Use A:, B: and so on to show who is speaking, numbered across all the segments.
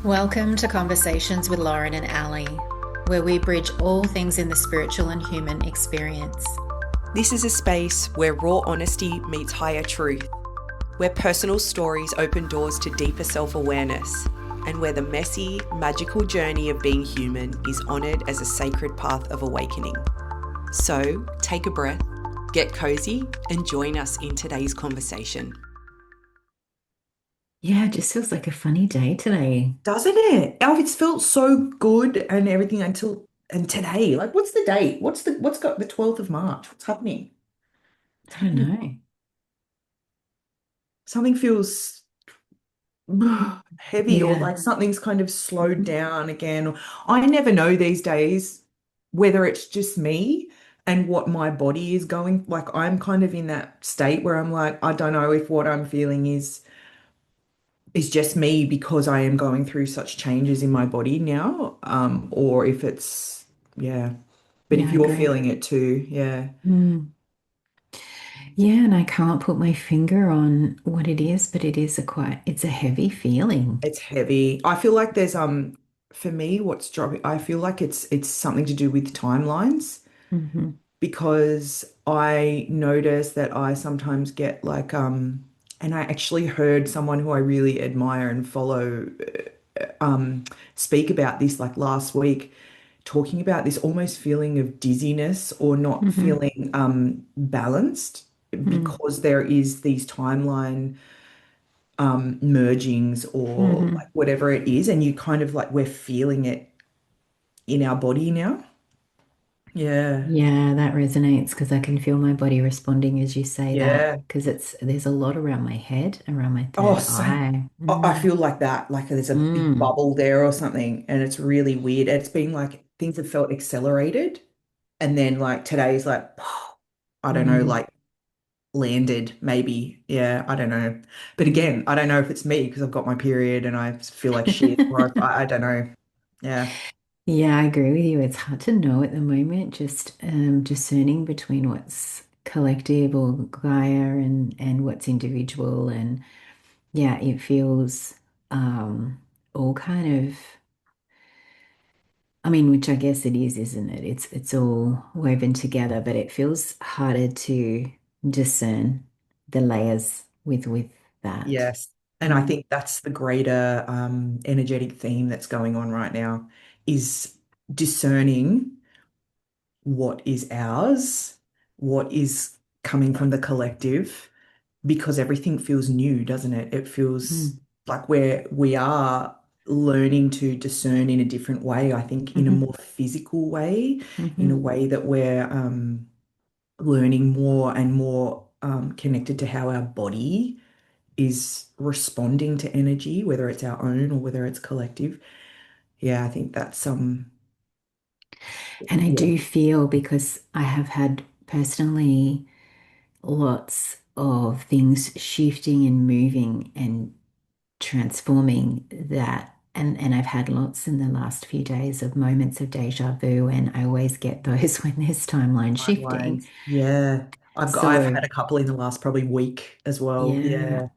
A: Welcome to Conversations with Lauren and Ali, where we bridge all things in the spiritual and human experience.
B: This is a space where raw honesty meets higher truth, where personal stories open doors to deeper self-awareness, and where the messy, magical journey of being human is honoured as a sacred path of awakening. So, take a breath, get cozy, and join us in today's conversation.
C: Yeah, it just feels like a funny day today.
D: Doesn't it? Oh, it's felt so good and everything until and today. Like, what's the date? What's got the 12th of March? What's happening? What's
C: I don't
D: happening?
C: know.
D: Something feels heavy or
C: Yeah,
D: like something's kind of slowed down again. I never know these days whether it's just me and what my body is going. Like, I'm kind of in that state where I'm like, I don't know if what I'm feeling is just me because I am going through such changes in my body now, or if it's, yeah. But
C: yeah,
D: if
C: I
D: you're
C: agree.
D: feeling it too, yeah,
C: Mm. Yeah, and I can't put my finger on what it is, but it's a heavy feeling.
D: it's heavy. I feel like there's for me, what's dropping, I feel like it's something to do with timelines
C: Hmm.
D: because I notice that I sometimes get like and I actually heard someone who I really admire and follow um speak about this like last week, talking about this almost feeling of dizziness or not
C: Hmm.
D: feeling balanced
C: Mm.
D: because there is these timeline mergings or
C: Hmm.
D: like whatever it is, and you kind of like we're feeling it in our body now. Yeah.
C: Yeah, that resonates because I can feel my body responding as you say that
D: Yeah.
C: because there's a lot around my head, around my
D: Oh,
C: third
D: same.
C: eye.
D: I feel like that, like there's a big
C: Mm.
D: bubble there or something, and it's really weird. It's been like things have felt accelerated, and then like today's like, I don't know,
C: Mm.
D: like landed maybe. Yeah, I don't know. But again, I don't know if it's me because I've got my period and I feel like shit, or if I don't know. Yeah.
C: Yeah, I agree with you. It's hard to know at the moment, just discerning between what's collective or Gaia and what's individual. And yeah, it feels all kind of, I mean, which I guess it is, isn't it? It's all woven together, but it feels harder to discern the layers with that.
D: Yes. And I
C: Mm,
D: think that's the greater energetic theme that's going on right now is discerning what is ours, what is coming from the collective, because everything feels new, doesn't it? It feels
C: mm,
D: like we are learning to discern in a different way, I think in a
C: mhm,
D: more physical way, in a
C: mhm.
D: way that we're learning more and more connected to how our body is responding to energy, whether it's our own or whether it's collective. Yeah, I think that's
C: And I
D: yeah,
C: do feel because I have had personally lots of things shifting and moving and transforming that. And I've had lots in the last few days of moments of deja vu, and I always get those when there's timeline shifting.
D: timelines. Yeah. I've
C: So
D: had a couple in the last probably week as well.
C: yeah,
D: Yeah.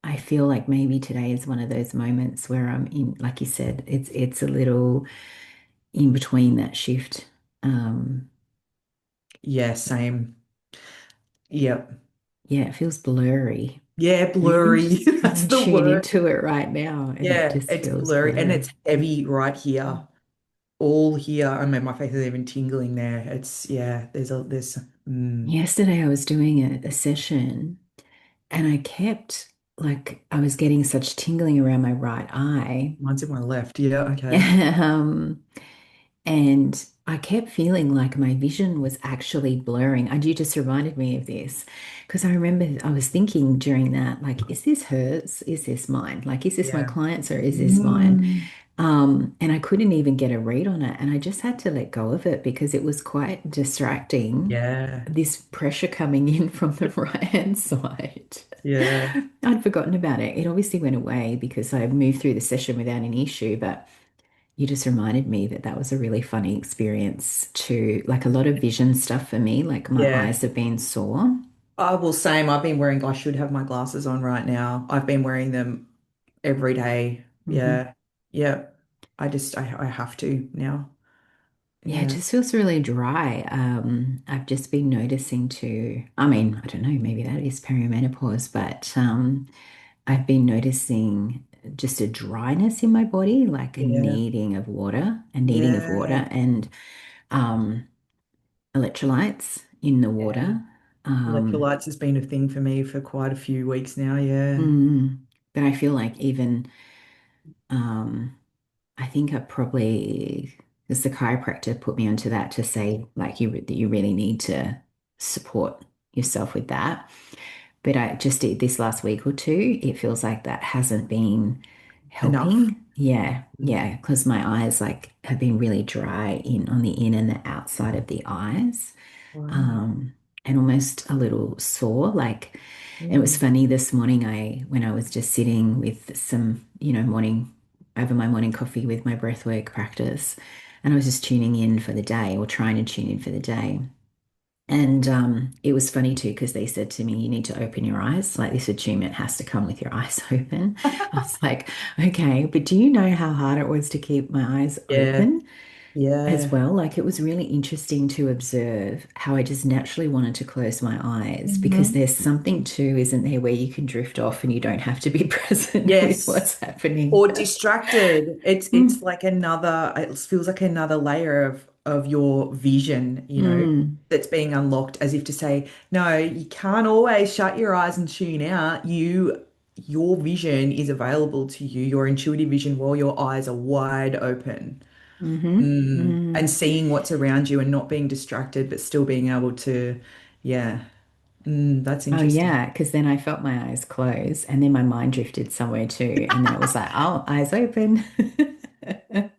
C: I feel like maybe today is one of those moments where I'm in, like you said, it's a little in between that shift. Um,
D: Yeah, same. Yep.
C: yeah, it feels blurry.
D: Yeah,
C: You can
D: blurry.
C: just you
D: That's
C: can
D: the
C: tune
D: word.
C: into it right now, and it
D: Yeah,
C: just
D: it's
C: feels
D: blurry and
C: blurry.
D: it's heavy right here. All here. I mean, my face is even tingling there. It's yeah, there's
C: Yesterday, I was doing a session, and I kept like I was getting such tingling around my right eye.
D: mine's in my left. Yeah, okay.
C: Um, and I kept feeling like my vision was actually blurring. And you just reminded me of this because I remember I was thinking during that, like, is this hers? Is this mine? Like, is this my
D: Yeah.
C: client's or is this mine?
D: Mm,
C: And I couldn't even get a read on it. And I just had to let go of it because it was quite distracting.
D: yeah.
C: This pressure coming in from the right hand side.
D: Yeah.
C: I'd forgotten about it. It obviously went away because I moved through the session without any issue, but you just reminded me that that was a really funny experience too. Like a lot of vision stuff for me, like my
D: Yeah.
C: eyes have been sore.
D: I will same. I've been wearing, I should have my glasses on right now. I've been wearing them every day.
C: Hmm.
D: Yeah. Yeah. I have to now.
C: Yeah, it
D: Yeah.
C: just feels really dry. I've just been noticing too. I mean, I don't know, maybe that is perimenopause, but I've been noticing just a dryness in my body, like a
D: Yeah.
C: needing of
D: Yeah.
C: water and um, electrolytes in the
D: Yeah.
C: water. Um,
D: Electrolytes has been a thing for me for quite a few weeks now. Yeah.
C: mm, but I feel like even um, I think I probably, because the chiropractor put me onto that to say like that you really need to support yourself with that. But I just did this last week or two, it feels like that hasn't been
D: Enough.
C: helping. Yeah,
D: Mm.
C: yeah, because my eyes like have been really dry in on the in and the outside of the eyes,
D: Wow.
C: um, and almost a little sore. Like it was
D: Mm.
C: funny this morning. When I was just sitting with some, morning over my morning coffee with my breathwork practice, and I was just tuning in for the day or trying to tune in for the day. And it was funny too because they said to me, "You need to open your eyes. Like this attunement has to come with your eyes open." I was like, "Okay, but do you know how hard it was to keep my eyes
D: Yeah.
C: open as
D: Yeah.
C: well?" Like it was really interesting to observe how I just naturally wanted to close my eyes because
D: Mhm.
C: there's something too, isn't there, where you can drift off and you don't have to be present with
D: Yes.
C: what's happening.
D: Or distracted. It's
C: Mm,
D: like another, it feels like another layer of your vision,
C: mm,
D: that's being unlocked as if to say, no, you can't always shut your eyes and tune out. Your vision is available to you, your intuitive vision, while your eyes are wide open.
C: hmm
D: And
C: mm.
D: seeing what's around you and not being distracted, but still being able to, yeah. That's
C: Oh
D: interesting.
C: yeah, because then I felt my eyes close and then my mind drifted somewhere too. And then it was like, oh, eyes open.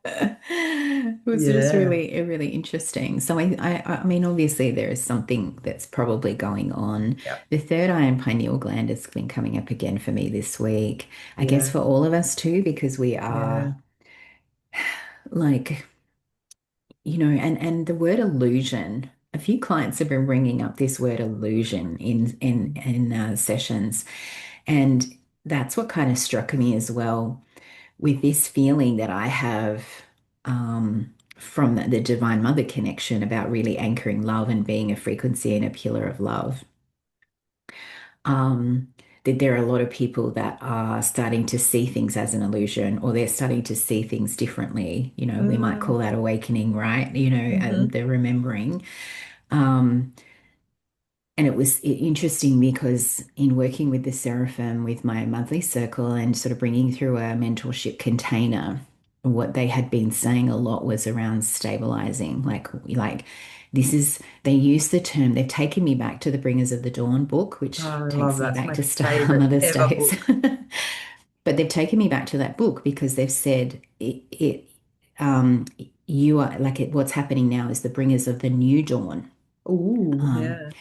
C: It was just
D: Yeah.
C: really interesting. So I mean, obviously there is something that's probably going on.
D: Yeah.
C: The third eye and pineal gland has been coming up again for me this week. I guess
D: Yeah.
C: for all of us too, because we
D: Yeah.
C: are like, and the word illusion. A few clients have been bringing up this word illusion in sessions. And that's what kind of struck me as well with this feeling that I have from the Divine Mother connection about really anchoring love and being a frequency and a pillar of love. Um, that there are a lot of people that are starting to see things as an illusion or they're starting to see things differently. We might
D: Mm,
C: call that awakening, right?
D: hmm.
C: The remembering. Um, And it was interesting because in working with the Seraphim with my monthly circle and sort of bringing through a mentorship container, what they had been saying a lot was around stabilizing. Like they use the term, they've taken me back to the Bringers of the Dawn book,
D: Oh,
C: which
D: I love
C: takes me
D: that's
C: back
D: my
C: to
D: favorite
C: Mother's
D: ever
C: Days.
D: book.
C: But they've taken me back to that book because they've said um, you are like what's happening now is the bringers of the new dawn.
D: Ooh,
C: Um,
D: yeah.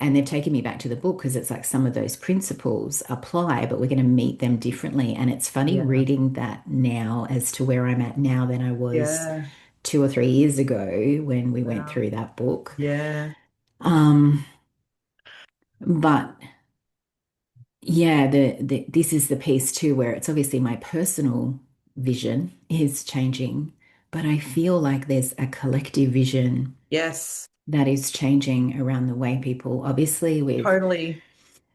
C: and they've taken me back to the book because it's like some of those principles apply, but we're going to meet them differently. And it's funny
D: Yeah.
C: reading that now as to where I'm at now than I was
D: Yeah.
C: 2 or 3 years ago when we went
D: Wow.
C: through that book.
D: Yeah.
C: Um, but yeah, this is the piece too where it's obviously my personal vision is changing, but I feel like there's a collective vision
D: Yes.
C: that is changing around the way people, obviously,
D: Totally.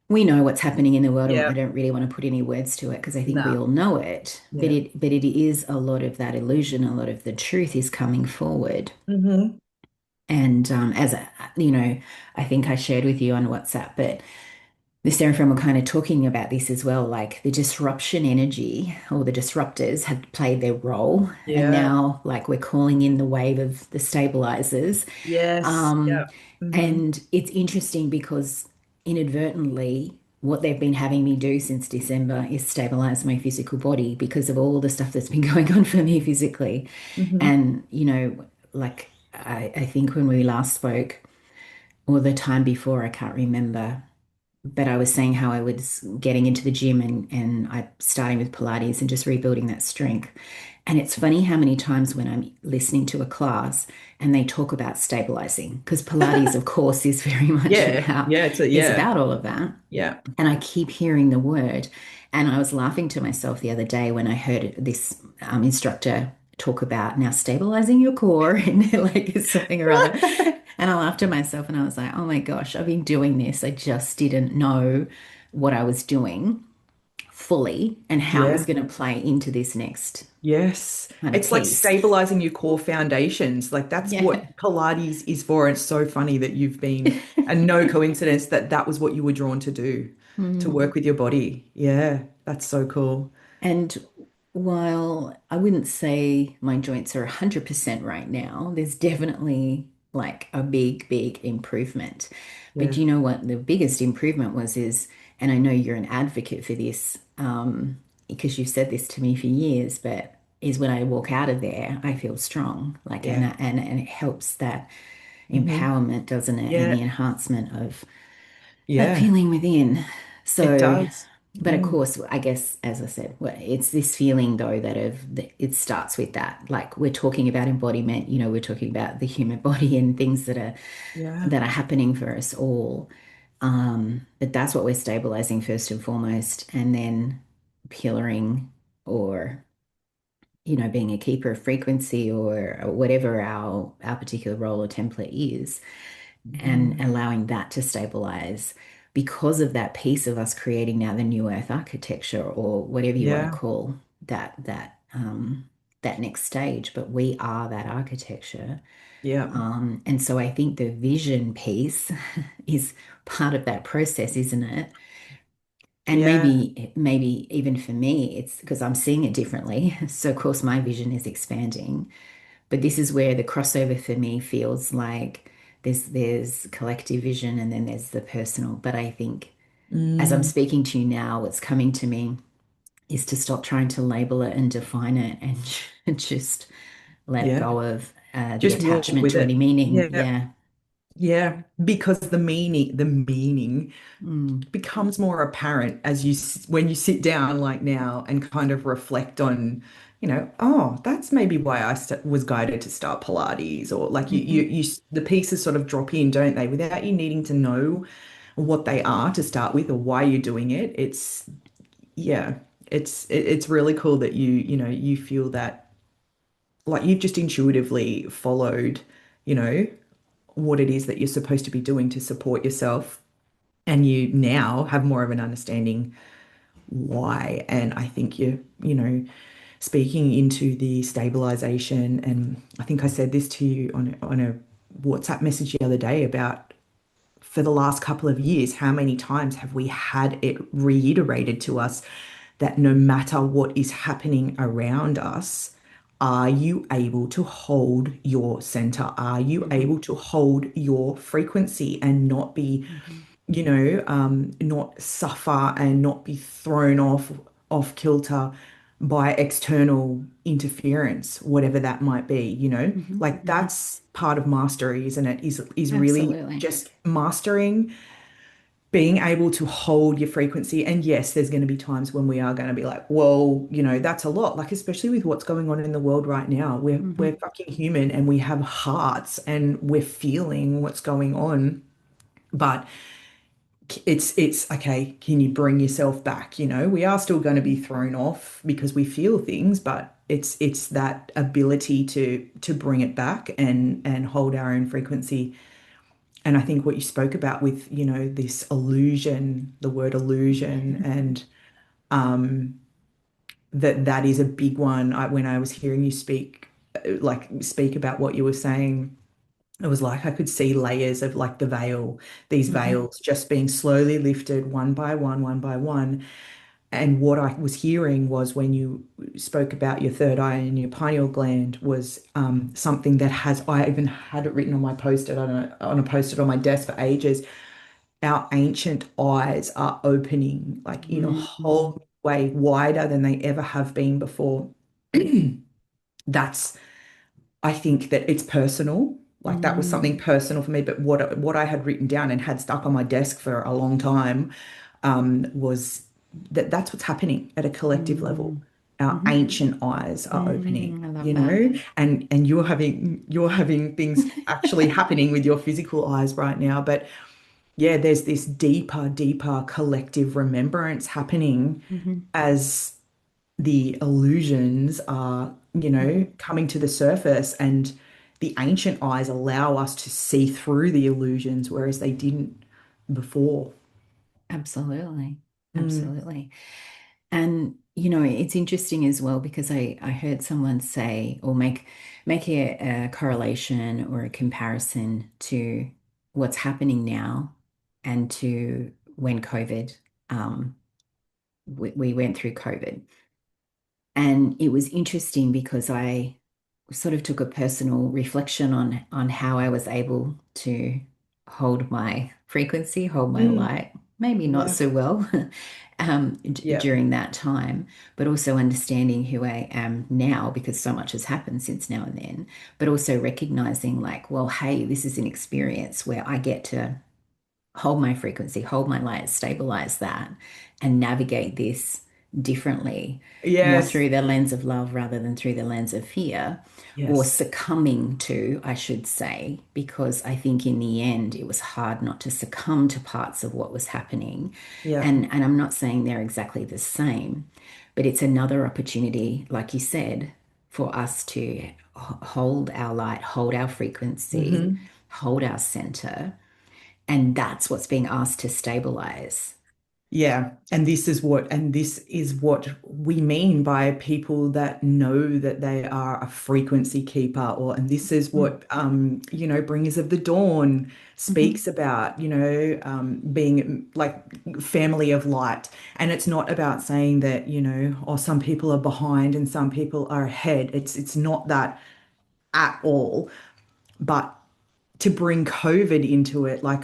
C: we know what's happening in the world, and I
D: Yeah.
C: don't really want to put any words to it because I think we
D: No.
C: all know it. But
D: Yeah.
C: it is a lot of that illusion, a lot of the truth is coming forward.
D: Hmm.
C: And I think I shared with you on WhatsApp, but the Seraphim were kind of talking about this as well, like the disruption energy or the disruptors had played their role, and
D: Yeah.
C: now like we're calling in the wave of the stabilizers.
D: Yes. Yeah.
C: Um,
D: Hmm.
C: and it's interesting because inadvertently, what they've been having me do since December is stabilize my physical body because of all the stuff that's been going on for me physically.
D: Hmm.
C: And, like I think when we last spoke, or the time before, I can't remember, but I was saying how I was getting into the gym and I starting with Pilates and just rebuilding that strength. And it's funny how many times when I'm listening to a class and they talk about stabilizing, because Pilates, of course, is very much
D: Yeah,
C: about
D: yeah, it's a
C: is
D: yeah,
C: about all of that.
D: yeah.
C: And I keep hearing the word. And I was laughing to myself the other day when I heard this instructor talk about now stabilizing your core and like something or other. And I laughed to myself and I was like, oh my gosh, I've been doing this. I just didn't know what I was doing fully and how it was
D: Yeah.
C: going to play into this next
D: Yes.
C: kind of
D: It's like
C: piece.
D: stabilizing your core foundations. Like that's
C: Yeah.
D: what Pilates is for. And it's so funny that you've been, and no coincidence that that was what you were drawn to do, to
C: Mm.
D: work with your body. Yeah, that's so cool.
C: And while I wouldn't say my joints are 100% right now, there's definitely like a big, big improvement. But
D: Yeah.
C: you know what the biggest improvement was is, and I know you're an advocate for this, because you've said this to me for years, but is when I walk out of there, I feel strong. Like
D: Yeah.
C: and it helps that
D: Hmm.
C: empowerment, doesn't it? And
D: Yeah.
C: the enhancement of that
D: Yeah.
C: feeling within.
D: It
C: So,
D: does.
C: but of
D: Mm.
C: course, I guess, as I said, it's this feeling though that it starts with that. Like we're talking about embodiment, we're talking about the human body and things
D: Yeah.
C: that are happening for us all. But that's what we're stabilizing first and foremost, and then pillaring or being a keeper of frequency or whatever our particular role or template is and
D: Mhm.
C: allowing that to stabilize because of that piece of us creating now the new earth architecture or whatever you want to
D: Yeah.
C: call that next stage, but we are that architecture.
D: Yeah.
C: And so I think the vision piece is part of that process, isn't it? And
D: Yeah.
C: maybe even for me, it's because I'm seeing it differently. So of course my vision is expanding. But this is where the crossover for me feels like there's collective vision and then there's the personal. But I think as I'm
D: Mm.
C: speaking to you now, what's coming to me is to stop trying to label it and define it and just let
D: Yeah.
C: go of the
D: Just walk
C: attachment
D: with
C: to any
D: it.
C: meaning.
D: Yeah.
C: Yeah.
D: Yeah. Because the meaning
C: Mm.
D: becomes more apparent as when you sit down like now and kind of reflect on, oh, that's maybe why I st was guided to start Pilates, or like
C: Hmm.
D: the pieces sort of drop in, don't they? Without you needing to know what they are to start with or why you're doing it. Yeah, it's really cool that you feel that like you've just intuitively followed, you know, what it is that you're supposed to be doing to support yourself. And you now have more of an understanding why. And I think speaking into the stabilization, and I think I said this to you on a WhatsApp message the other day about for the last couple of years, how many times have we had it reiterated to us that no matter what is happening around us, are you able to hold your center? Are you
C: Hmm.
D: able to hold your frequency and not be,
C: Hmm.
D: not suffer and not be thrown off kilter by external interference, whatever that might be,
C: Hmm.
D: like
C: Hmm.
D: that's part of mastery, isn't it? Is really
C: Absolutely.
D: just mastering, being able to hold your frequency. And yes, there's going to be times when we are going to be like, whoa, that's a lot. Like, especially with what's going on in the world right now. We're
C: Hmm.
D: fucking human and we have hearts and we're feeling what's going on. But it's okay, can you bring yourself back? We are still going to be thrown off because we feel things, but it's that ability to bring it back and hold our own frequency. And I think what you spoke about with, this illusion, the word illusion, and that is a big one. When I was hearing you speak about what you were saying, it was like I could see layers of like the veil, these
C: Hmm.
D: veils just being slowly lifted one by one, one by one. And what I was hearing was when you spoke about your third eye and your pineal gland was something that I even had it written on my post-it on a post-it on my desk for ages. Our ancient eyes are opening like in a
C: Hmm.
D: whole way wider than they ever have been before. That's, I think that it's personal. Like that was something personal for me. But what I had written down and had stuck on my desk for a long time was that that's what's happening at a collective level. Our ancient eyes are opening,
A: I love
D: you
A: that.
D: know, and you're having things actually happening with your physical eyes right now. But yeah, there's this deeper collective remembrance happening
A: Hmm.
D: as the illusions are,
A: Hmm.
D: coming to the surface, and the ancient eyes allow us to see through the illusions, whereas they didn't before.
A: Absolutely.
D: Mm,
A: Absolutely. And it's interesting as well because I heard someone say or make a correlation or a comparison to what's happening now and to when um, we went through COVID. And it was interesting because I sort of took a personal reflection on how I was able to hold my frequency, hold my
D: mm,
A: light, maybe not
D: yeah,
A: so well
D: yeah,
A: during that time, but also understanding who I am now because so much has happened since now and then, but also recognizing like, well, hey, this is an experience where I get to hold my frequency, hold my light, stabilize that, and navigate this differently, more
D: yes,
A: through the lens of love rather than through the lens of fear, or
D: yes,
A: succumbing to, I should say, because I think in the end it was hard not to succumb to parts of what was happening.
D: yeah,
A: And I'm not saying they're exactly the same, but it's another opportunity, like you said, for us to hold our light, hold our frequency,
D: hmm,
A: hold our center, and that's what's being asked to stabilize.
D: yeah. And this is what we mean by people that know that they are a frequency keeper, and this is what Bringers of the Dawn
A: Mm-hmm.
D: speaks about, being like family of light. And it's not about saying that, some people are behind and some people are ahead. It's not that at all. But to bring COVID into it, like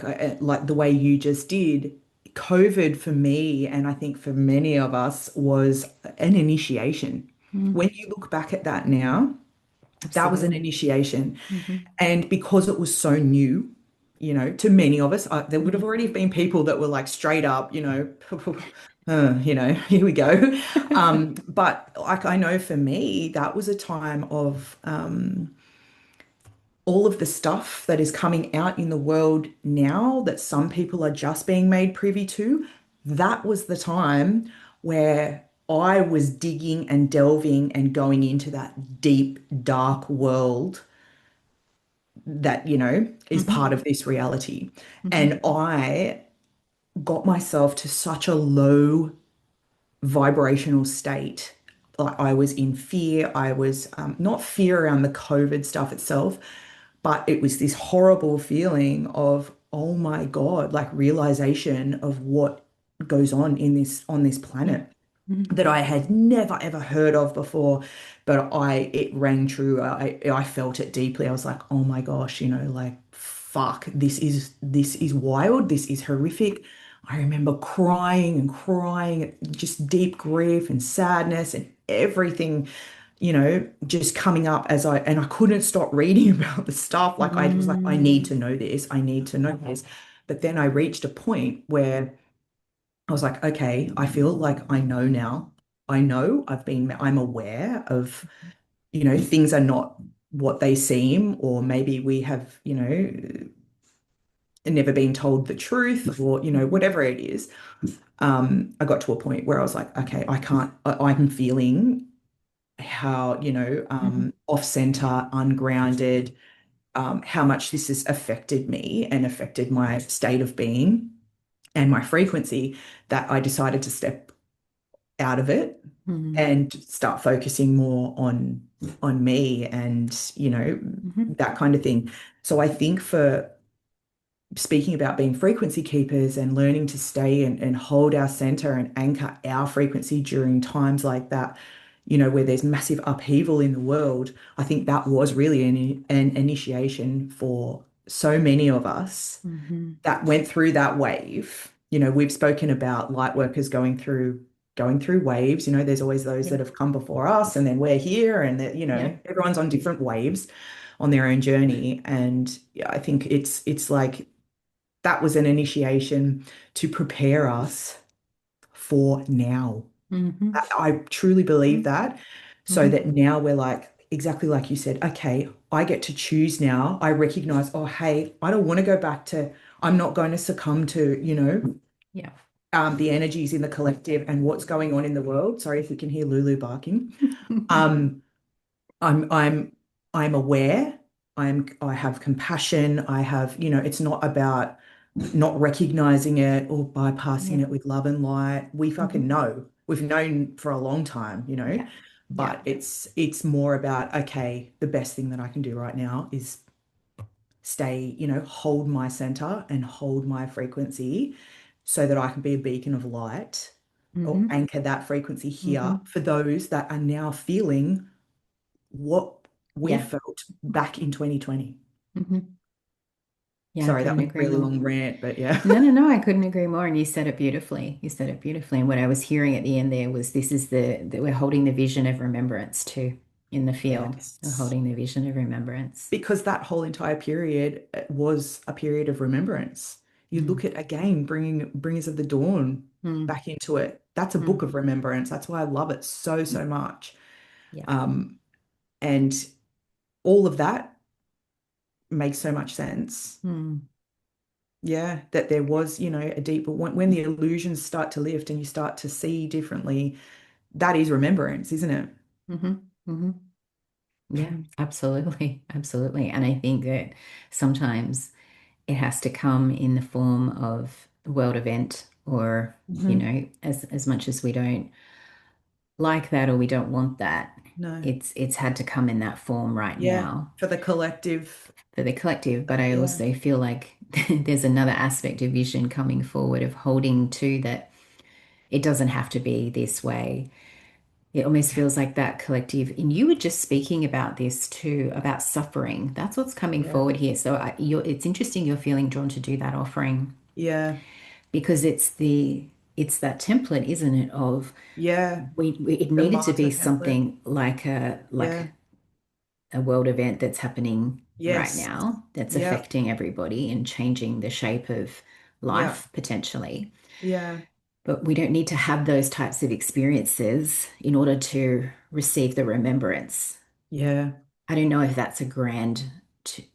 D: the way you just did, COVID for me, and I think for many of us, was an initiation.
A: Mm,
D: When you look back at that now, that was an
A: absolutely.
D: initiation.
A: Mm-hmm.
D: And because it was so new, to many of us, there would have
A: Mm-hmm.
D: already been people that were like straight up, here we go. But like I know for me, that was a time of all of the stuff that is coming out in the world now that some people are just being made privy to. That was the time where I was digging and delving and going into that deep, dark world that, is
A: Mm-hmm.
D: part of this reality.
A: Mm-hmm.
D: And I got myself to such a low vibrational state. Like I was in fear. I was not fear around the COVID stuff itself, but it was this horrible feeling of, oh my God, like realization of what goes on this planet
A: Mm-hmm.
D: that I had never ever heard of before. But it rang true. I felt it deeply. I was like, oh my gosh, like fuck, this is wild. This is horrific. I remember crying and crying, just deep grief and sadness and everything, just coming up and I couldn't stop reading about the stuff. Like I was like, I need
A: Mm-hmm.
D: to know this. I need to know this. But then I reached a point where I was like, okay, I feel like I know now. I'm aware of, things are not what they seem, or maybe we have, never been told the truth, or,
A: Mm-hmm.
D: whatever it is. I got to a point where I was like, okay, I can't, I'm feeling how,
A: Mm-hmm.
D: off center, ungrounded, how much this has affected me and affected my state of being and my frequency, that I decided to step out of it
A: Mm-hmm.
D: and start focusing more on me and
A: Mm-hmm.
D: that kind of thing. So I think for speaking about being frequency keepers and learning to stay and hold our center and anchor our frequency during times like that, where there's massive upheaval in the world, I think that was really an initiation for so many of us
A: Mm-hmm.
D: that went through that wave. We've spoken about light workers going through waves. There's always those
A: Yeah.
D: that have come before us, and then we're here, and that,
A: Yeah.
D: everyone's on different waves. on their own journey. And yeah, I think it's like that was an initiation to prepare us for now.
A: Mm-hmm.
D: I truly believe that. So
A: Mm-hmm.
D: that now we're like, exactly like you said, okay, I get to choose now. I recognize, oh, hey, I don't want to go back to, I'm not going to succumb to,
A: Yeah.
D: the energies in the collective and what's going on in the world. Sorry if you can hear Lulu barking. Um, I'm aware. I have compassion. I have, it's not about not recognizing it or bypassing
A: Yeah.
D: it with love and light. We fucking
A: Mm-hmm.
D: know. We've known for a long time,
A: Yeah. Yeah.
D: but it's more about, okay, the best thing that I can do right now is stay, hold my center and hold my frequency so that I can be a beacon of light or
A: Mm-hmm.
D: anchor that frequency
A: Mm-hmm.
D: here for those that are now feeling what we
A: Yeah.
D: felt back in 2020.
A: Mm-hmm. Yeah, I
D: Sorry, that
A: couldn't
D: was a
A: agree
D: really
A: more.
D: long rant, but yeah.
A: No, no, no, I couldn't agree more. And you said it beautifully. You said it beautifully. And what I was hearing at the end there was this is that we're holding the vision of remembrance too in the field. We're
D: Yes.
A: holding the vision of remembrance.
D: Because that whole entire period was a period of remembrance. You look
A: Mm,
D: at again bringing Bringers of the Dawn
A: mm,
D: back into it. That's a book
A: mm.
D: of remembrance. That's why I love it so, so much.
A: Yeah.
D: Um, and all of that makes so much sense.
A: Mm,
D: Yeah, that there was, a deeper when the illusions start to lift and you start to see differently, that is remembrance, isn't it?
A: hmm hmm Yeah, absolutely. Absolutely. And I think that sometimes it has to come in the form of a world event or,
D: Hmm.
A: as much as we don't like that or we don't want that,
D: No.
A: it's had to come in that form right
D: Yeah,
A: now
D: for the collective.
A: for the collective. But I
D: Yeah.
A: also feel like there's another aspect of vision coming forward of holding to that it doesn't have to be this way. It almost
D: Yeah.
A: feels like that collective. And you were just speaking about this too, about suffering. That's what's coming
D: Yeah.
A: forward here. So it's interesting you're feeling drawn to do that offering
D: Yeah.
A: because it's that template, isn't it? Of
D: Yeah.
A: it
D: The
A: needed to
D: Martyr
A: be
D: template.
A: something like
D: Yeah.
A: a world event that's happening right
D: Yes.
A: now that's
D: Yeah.
A: affecting everybody and changing the shape of
D: Yeah.
A: life potentially.
D: Yeah.
A: But we don't need to have those types of experiences in order to receive the remembrance.
D: Yeah.
A: I don't know if that's a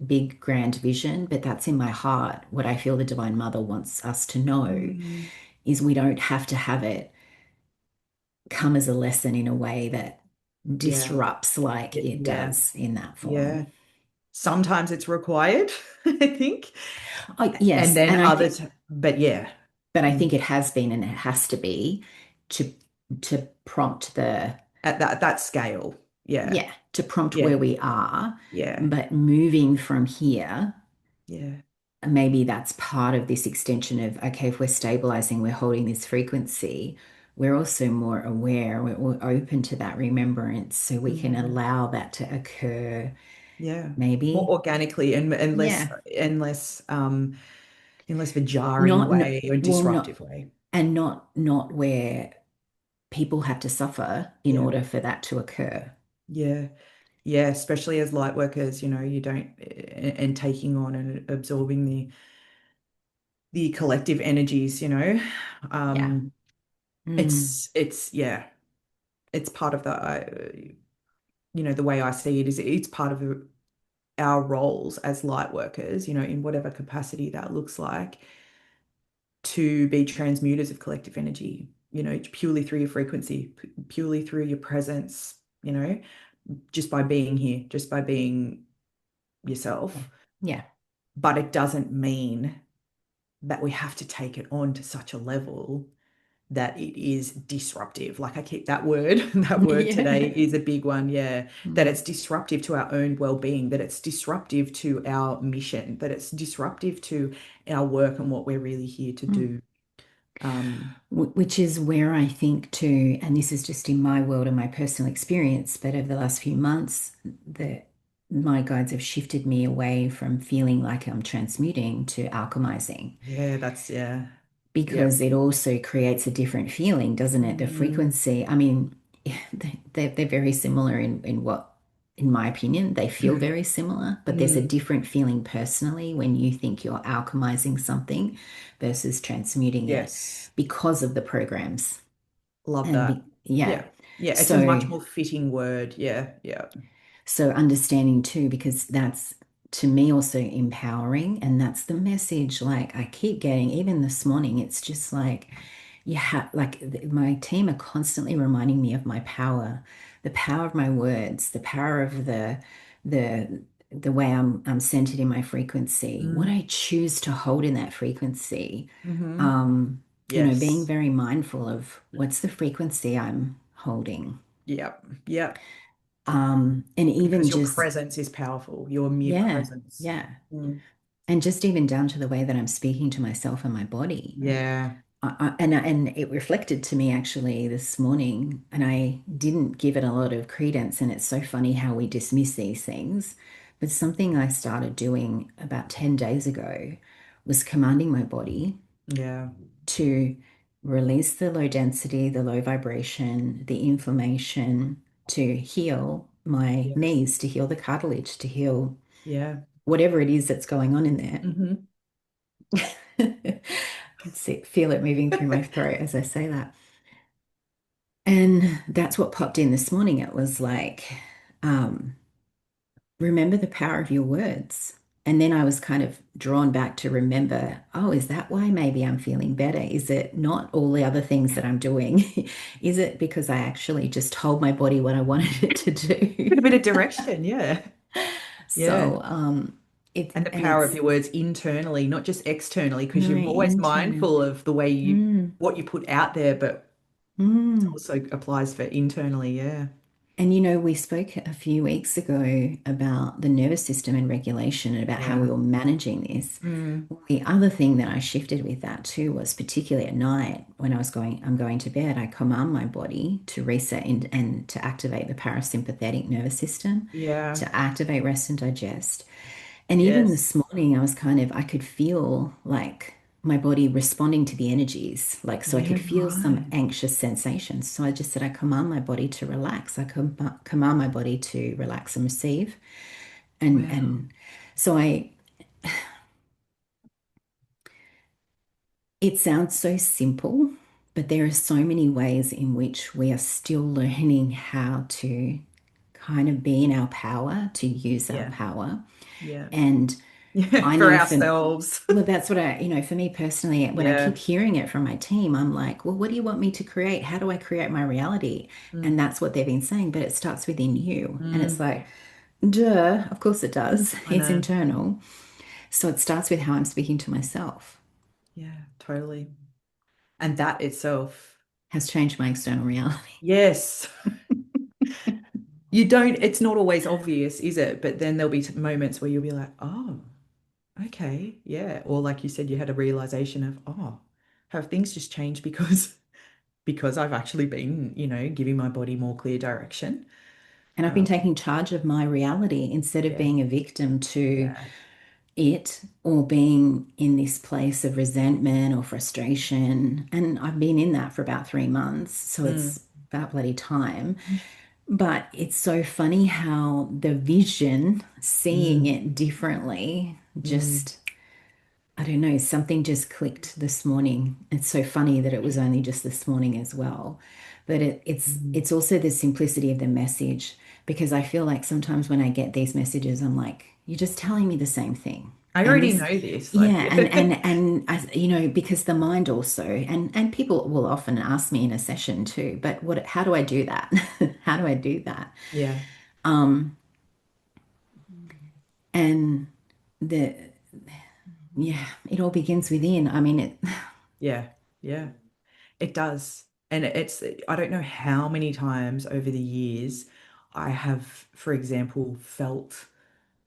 A: big, grand vision, but that's in my heart. What I feel the Divine Mother wants us to know
D: Mm.
A: is we don't have to have it come as a lesson in a way that
D: Yeah.
A: disrupts like it
D: Yeah.
A: does in that
D: Yeah.
A: form.
D: Sometimes it's required, I think.
A: Oh,
D: And
A: yes,
D: then
A: and
D: others, but yeah.
A: but I
D: Mm.
A: think it has been and it has to be to prompt
D: At that scale. Yeah.
A: to prompt
D: Yeah.
A: where we are.
D: Yeah.
A: But moving from here,
D: Yeah.
A: maybe that's part of this extension of, okay, if we're stabilizing, we're holding this frequency, we're also more aware, we're open to that remembrance, so we can
D: Mm.
A: allow that to occur,
D: Yeah. More
A: maybe.
D: organically and less
A: Yeah.
D: and less in less of a jarring
A: Not,
D: way or
A: well, not,
D: disruptive way.
A: and not where people have to suffer in
D: Yeah.
A: order for that to occur.
D: Yeah. Yeah, especially as light workers, you don't and taking on and absorbing the collective energies,
A: Yeah.
D: Um,
A: Mm.
D: it's yeah, it's part of the way I see it is it's part of our roles as light workers, in whatever capacity that looks like, to be transmuters of collective energy, purely through your frequency, purely through your presence, just by being here, just by being
A: Yeah.
D: yourself.
A: Yeah.
D: But it doesn't mean that we have to take it on to such a level that it is disruptive. Like I keep that word, that word today
A: Yeah.
D: is a big one. Yeah. That
A: Mm.
D: it's disruptive to our own well-being, that it's disruptive to our mission, that it's disruptive to our work and what we're really here to
A: Mm.
D: do. Um,
A: Which is where I think too, and this is just in my world and my personal experience, but over the last few months, my guides have shifted me away from feeling like I'm transmuting to alchemizing
D: yeah, yeah.
A: because
D: Yep.
A: it also creates a different feeling, doesn't it? The
D: Mm,
A: frequency, I mean, they're very similar in what in my opinion, they feel very similar, but there's a
D: Mm,
A: different feeling personally when you think you're alchemizing something versus transmuting it
D: yes.
A: because of the programs.
D: Love
A: And
D: that.
A: yeah.
D: Yeah. Yeah. It's a
A: So
D: much more fitting word. Yeah. Yeah.
A: So understanding too, because that's to me also empowering, and that's the message. Like I keep getting, even this morning, it's just like you have, like my team are constantly reminding me of my power, the power of my words, the power of the the way I'm centered in my frequency, what
D: Mm,
A: I choose to hold in that frequency.
D: hmm.
A: Being
D: Yes.
A: very mindful of what's the frequency I'm holding.
D: Yep. Yep.
A: And even
D: Because your
A: just
D: presence is powerful, your mere
A: yeah,
D: presence.
A: yeah.
D: Mm.
A: And just even down to the way that I'm speaking to myself and my body.
D: Yeah.
A: And it reflected to me actually this morning, and I didn't give it a lot of credence. And it's so funny how we dismiss these things. But something I started doing about 10 days ago was commanding my body
D: Yeah.
A: to release the low density, the low vibration, the inflammation, to heal my
D: Yes.
A: knees, to heal the cartilage, to heal
D: Yeah.
A: whatever it is that's going on in there.
D: Hmm.
A: I can feel it moving through my throat as I say that. And that's what popped in this morning. It was like, um, remember the power of your words. And then I was kind of drawn back to remember, oh, is that why maybe I'm feeling better? Is it not all the other things that I'm doing? Is it because I actually just told my body what I wanted it to
D: Bit a
A: do?
D: bit of direction. Yeah. Yeah.
A: So,
D: And the
A: and
D: power of
A: it's
D: your words internally, not just externally, because
A: no
D: you're always
A: internal.
D: mindful of the way you
A: Mm,
D: what you put out there, but it
A: mm.
D: also applies for internally. Yeah.
A: And we spoke a few weeks ago about the nervous system and regulation and about how we
D: Yeah.
A: were managing this.
D: Mm.
A: The other thing that I shifted with that too was particularly at night when I'm going to bed, I command my body to reset and to activate the parasympathetic nervous system,
D: Yeah.
A: to activate rest and digest. And even
D: Yes.
A: this morning, I could feel like my body responding to the energies. Like, so I
D: Yeah.
A: could feel some
D: Right.
A: anxious sensations. So I just said, I command my body to relax. Command my body to relax and receive.
D: Wow.
A: And so it sounds so simple, but there are so many ways in which we are still learning how to kind of be in our power, to use our
D: Yeah.
A: power.
D: Yeah.
A: And
D: Yeah.
A: I
D: For
A: know for
D: ourselves.
A: Well, that's what for me personally, when I keep
D: Yeah.
A: hearing it from my team, I'm like, well, what do you want me to create? How do I create my reality? And
D: Mm.
A: that's what they've been saying, but it starts within you. And it's
D: Mm.
A: like, duh, of course it does.
D: I
A: It's
D: know.
A: internal. So it starts with how I'm speaking to myself,
D: Yeah, totally. And that itself,
A: has changed my external reality.
D: yes. You don't, it's not always obvious, is it? But then there'll be moments where you'll be like, oh, okay, yeah. Or like you said, you had a realization of, oh, have things just changed because because I've actually been, giving my body more clear direction.
A: And I've been
D: Um,
A: taking charge of my reality instead of
D: yeah,
A: being a victim to
D: yeah.
A: it or being in this place of resentment or frustration. And I've been in that for about 3 months. So
D: Mm,
A: it's about bloody time. But it's so funny how the vision, seeing
D: mm,
A: it differently,
D: mm,
A: just, I don't know, something just clicked this morning. It's so funny that it was only just this morning as well. But
D: mm.
A: it's also the simplicity of the message because I feel like sometimes when I get these messages, I'm like, you're just telling me the same thing.
D: I
A: And
D: already
A: this,
D: know this, like,
A: yeah, and I, because the mind also, and people will often ask me in a session too, but how do I do that? How do I do that?
D: yeah.
A: Um, and the yeah, it all begins within. I mean,
D: Yeah, yeah. It does. And I don't know how many times over the years I have, for example, felt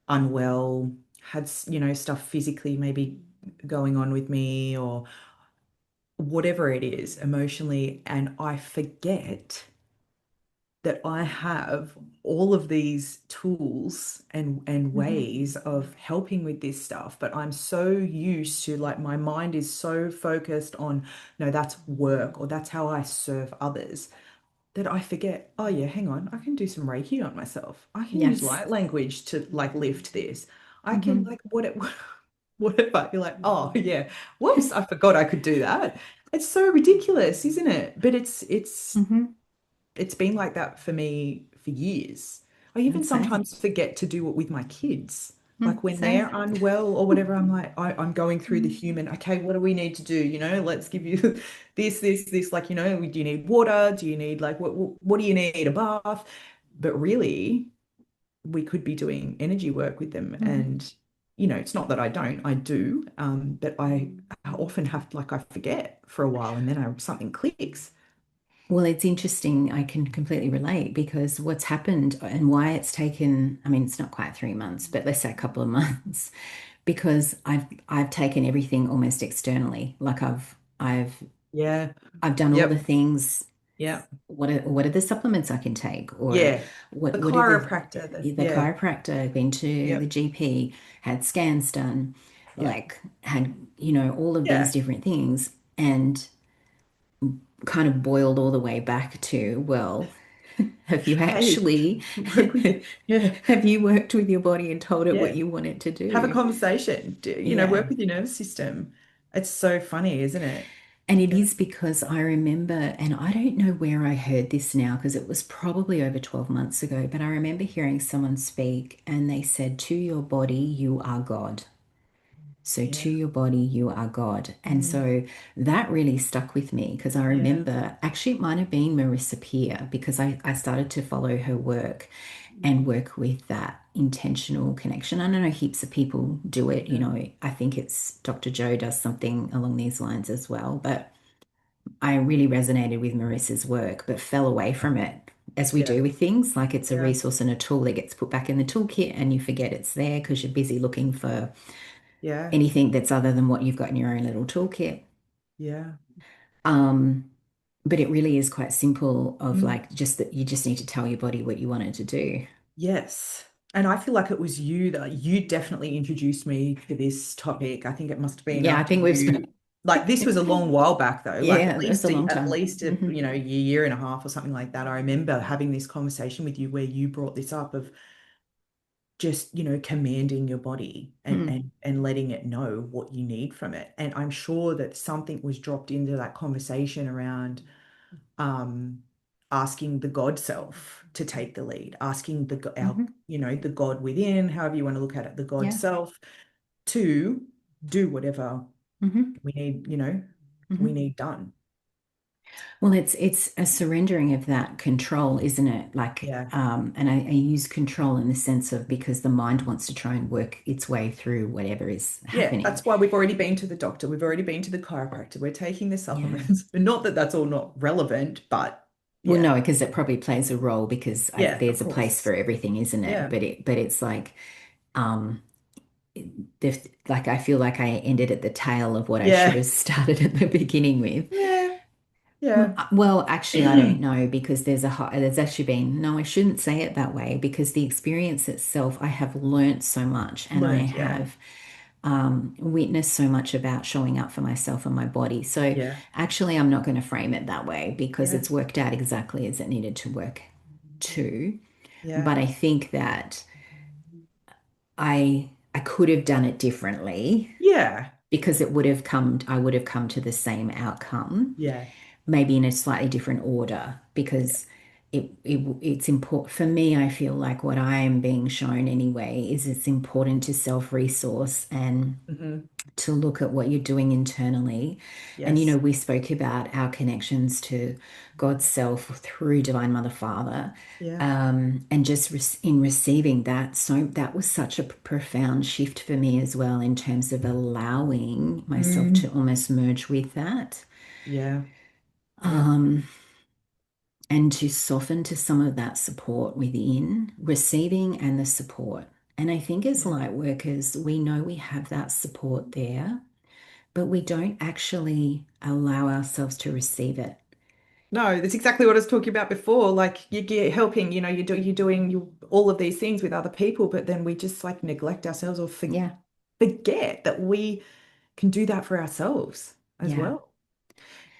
D: unwell, had, stuff physically maybe going on with me or whatever it is emotionally. And I forget that I have all of these tools and
A: Mhm.
D: ways of helping with this stuff, but I'm so used to, like, my mind is so focused on, no, that's work or that's how I serve others. that I forget, oh yeah, hang on, I can do some Reiki on myself. I can use
A: Yes.
D: light language to like lift this. I can
A: Hmm.
D: like whatever. You're like, oh yeah, whoops, I forgot I could do that. It's so ridiculous, isn't it? But
A: Hmm.
D: it's been like that for me for years. I even
A: Same.
D: sometimes forget to do it with my kids. Like when they're
A: Same.
D: unwell or whatever, I'm like, I'm going through the human, okay, what do we need to do? Let's give you this, like, do you need water? Do you need like what do you need? A bath? But really, we could be doing energy work with them.
A: Hmm.
D: And, it's not that I don't, I do. But I often have like I forget for a while and then something clicks.
A: Well, it's interesting. I can completely relate because what's happened and why it's taken, I mean, it's not quite 3 months, but let's say a couple of months, because I've taken everything almost externally. Like
D: Yeah.
A: I've done all the
D: Yep.
A: things.
D: Yeah.
A: What are the supplements I can take? Or
D: Yeah. The
A: what are
D: chiropractor,
A: the
D: yeah.
A: chiropractor, I've been to the
D: Yep.
A: GP, had scans done,
D: Yeah.
A: like had, all of these
D: Yeah.
A: different things, and kind of boiled all the way back to, well, have you
D: Hey,
A: actually
D: work with it. Yeah.
A: have you worked with your body and told it what
D: Yeah.
A: you want it to
D: Have a
A: do?
D: conversation.
A: Yeah.
D: Work with your nervous system. It's so funny, isn't it?
A: And it
D: Yeah.
A: is because I remember, and I don't know where I heard this now because it was probably over 12 months ago, but I remember hearing someone speak and they said, to your body, you are God. So
D: Yeah.
A: to your body, you are God. And
D: Mhm.
A: so that really stuck with me because I
D: Yeah.
A: remember actually it might have been Marissa Peer because I started to follow her work and work with that intentional connection. I don't know heaps of people do it.
D: Yeah.
A: I think it's Dr. Joe does something along these lines as well. But I really resonated with Marissa's work, but fell away from it as we
D: Yeah.
A: do with things. Like it's a
D: Yeah.
A: resource and a tool that gets put back in the toolkit and you forget it's there because you're busy looking for
D: Yeah.
A: anything that's other than what you've got in your own little toolkit.
D: Yeah.
A: Um, but it really is quite simple of
D: Mm.
A: like just that you just need to tell your body what you want it to do.
D: Yes. And I feel like it was you definitely introduced me to this topic. I think it must have been
A: Yeah, I
D: after
A: think we've spent,
D: like this was a long while back though, like
A: yeah, that's a long
D: at
A: time.
D: least a
A: Hmm.
D: year and a half or something like that. I remember having this conversation with you where you brought this up of just, commanding your body and
A: Mm.
D: and letting it know what you need from it. And I'm sure that something was dropped into that conversation around um asking the God self to take the lead, asking our,
A: Hmm.
D: the God within, however you want to look at it, the God
A: Yeah.
D: self to do whatever
A: Hmm.
D: we need, we
A: Hmm.
D: need done.
A: Well, it's a surrendering of that control, isn't it? Like,
D: Yeah.
A: and I use control in the sense of because the mind wants to try and work its way through whatever is
D: Yeah,
A: happening.
D: that's why we've already been to the doctor. We've already been to the chiropractor. We're taking the
A: Yeah.
D: supplements. Not that that's all not relevant, but
A: Well,
D: yeah.
A: no, because it probably plays a role because
D: Yeah, of
A: there's a place
D: course.
A: for everything, isn't it?
D: Yeah.
A: But it's like, um, like I feel like I ended at the tail of what I should
D: Yeah.
A: have started at the beginning with.
D: Yeah. Yeah.
A: Well, actually, I don't know because there's actually been, no, I shouldn't say it that way because the experience itself, I have learnt so much and I
D: Learned. Yeah.
A: have witnessed so much about showing up for myself and my body. So
D: Yeah.
A: actually, I'm not going to frame it that way because
D: Yeah.
A: it's worked out exactly as it needed to work too.
D: Yeah.
A: But I think that I could have done it differently
D: Yeah.
A: because I would have come to the same outcome,
D: Yeah.
A: maybe in a slightly different order because it's important for me. I feel like what I am being shown anyway is it's important to self-resource and
D: Hmm.
A: to look at what you're doing internally. And
D: Yes.
A: we spoke about our connections to God's self through Divine Mother Father.
D: Yeah.
A: And just in receiving that, so that was such a profound shift for me as well in terms of allowing myself to
D: Mm.
A: almost merge with that.
D: Yeah. Yeah.
A: Um, and to soften to some of that support within receiving and the support. And I think as
D: Yeah.
A: light workers, we know we have that support there, but we don't actually allow ourselves to receive it.
D: No, that's exactly what I was talking about before. Like you're helping, you're doing all of these things with other people, but then we just like neglect ourselves or
A: Yeah,
D: forget that we can do that for ourselves as
A: yeah.
D: well.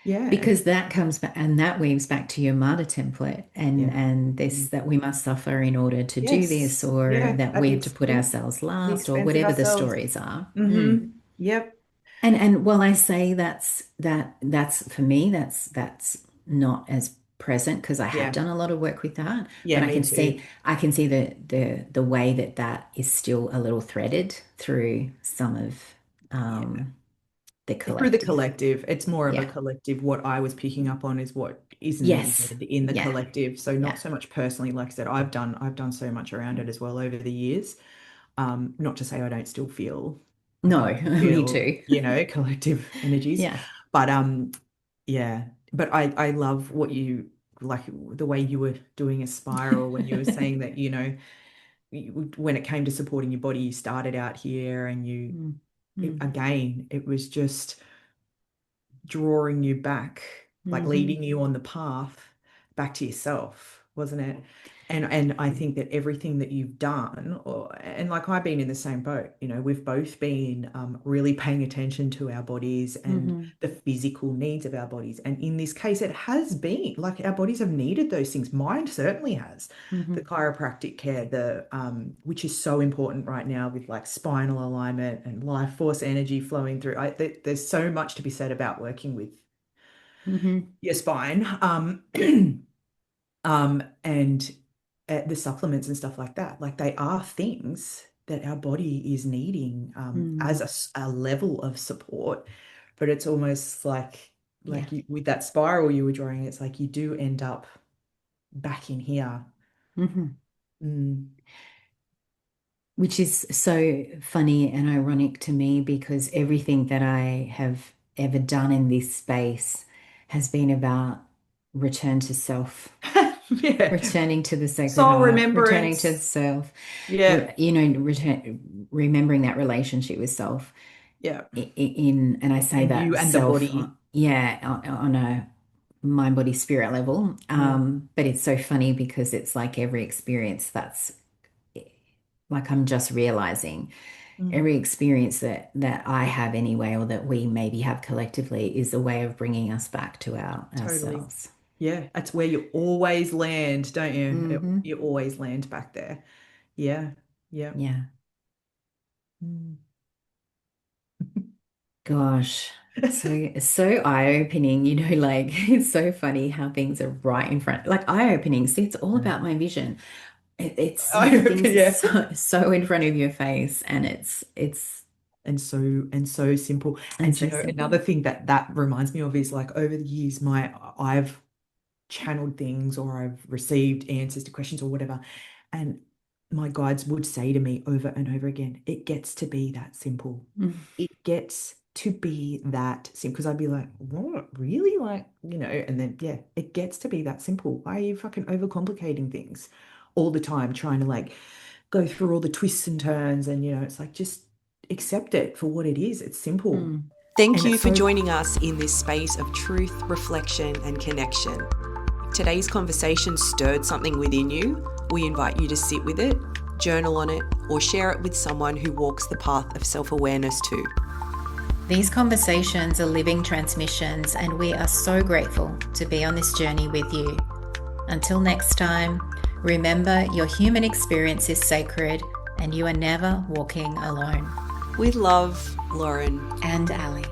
D: Yeah.
A: Because that comes back and that weaves back to your martyr template
D: Yeah.
A: and
D: Mm.
A: this that we must suffer in order to do this,
D: Yes.
A: or
D: Yeah.
A: that
D: At
A: we
D: the
A: have to put
D: yeah,
A: ourselves
D: the
A: last, or
D: expense of
A: whatever the
D: ourselves.
A: stories are.
D: Mm-hmm. Yep.
A: And while I say that's for me, that's not as present because I have
D: Yeah.
A: done a lot of work with that,
D: Yeah,
A: but
D: me too.
A: I can see the way that that is still a little threaded through some of
D: Yeah.
A: um, the
D: Through the
A: collective.
D: collective, it's more of a
A: Yeah.
D: collective. What I was picking up on is what is
A: Yes.
D: needed in the
A: Yeah.
D: collective. So not
A: Yeah.
D: so much personally, like I said, I've done so much around it as well over the years. Not to say I
A: No,
D: don't still
A: me
D: feel,
A: too.
D: collective energies.
A: Yeah.
D: But yeah. But I love what you like the way you were doing a spiral when you were saying that, when it came to supporting your body, you started out here and
A: Mm, mm,
D: again, it was just drawing you back, like
A: mhm,
D: leading you on the path back to yourself, wasn't it? And I think that everything that you've done, and like I've been in the same boat, we've both been really paying attention to our bodies and
A: mhm,
D: the physical needs of our bodies. And in this case, it has been like our bodies have needed those things. Mine certainly has. The
A: mhm,
D: chiropractic care, which is so important right now with like spinal alignment and life force energy flowing through. There's so much to be said about working with
A: mhm,
D: your spine. And the supplements and stuff like that, like they are things that our body is needing as
A: mm.
D: a level of support. But it's almost
A: Yeah.
D: with that spiral you were drawing, it's like you do end up back in here.
A: Mhm.
D: Mm.
A: Which is so funny and ironic to me because everything that I have ever done in this space has been about return to self,
D: Yeah.
A: returning to the Sacred
D: Soul
A: Heart, returning to
D: remembrance.
A: self,
D: Yeah.
A: remembering that relationship with self
D: Yeah.
A: and I say
D: And you
A: that
D: and the
A: self,
D: body.
A: yeah, on a mind, body, spirit level.
D: Mm.
A: But it's so funny because it's like every experience that's like I'm just realizing
D: Mm.
A: every experience that I have anyway, or that we maybe have collectively, is a way of bringing us back to
D: Totally.
A: ourselves.
D: Yeah, that's where you always land, don't you?
A: Hmm.
D: You always land back there. Yeah. Yeah.
A: Yeah.
D: Mm.
A: Gosh. So eye-opening, like it's so funny how things are right in front, like eye-opening. See, it's all about my vision. It's things are
D: Yeah.
A: so in front of your face, and it's
D: And so simple.
A: and
D: And
A: so
D: another
A: simple.
D: thing that reminds me of is like over the years, I've channeled things or I've received answers to questions or whatever. And my guides would say to me over and over again, it gets to be that simple.
A: Mm,
D: It gets to be that simple. Because I'd be like, what? Really? Like, and then, yeah, it gets to be that simple. Why are you fucking overcomplicating things all the time, trying to like go through all the twists and turns? And, it's like, just accept it for what it is. It's simple.
A: mm.
B: Thank
D: And
B: you
D: it's
B: for
D: so,
B: joining us in this space of truth, reflection, and connection. If today's conversation stirred something within you, we invite you to sit with it, journal on it, or share it with someone who walks the path of self-awareness too.
A: These conversations are living transmissions, and we are so grateful to be on this journey with you. Until next time, remember your human experience is sacred and you are never walking alone.
B: With love, Lauren.
A: And Ali.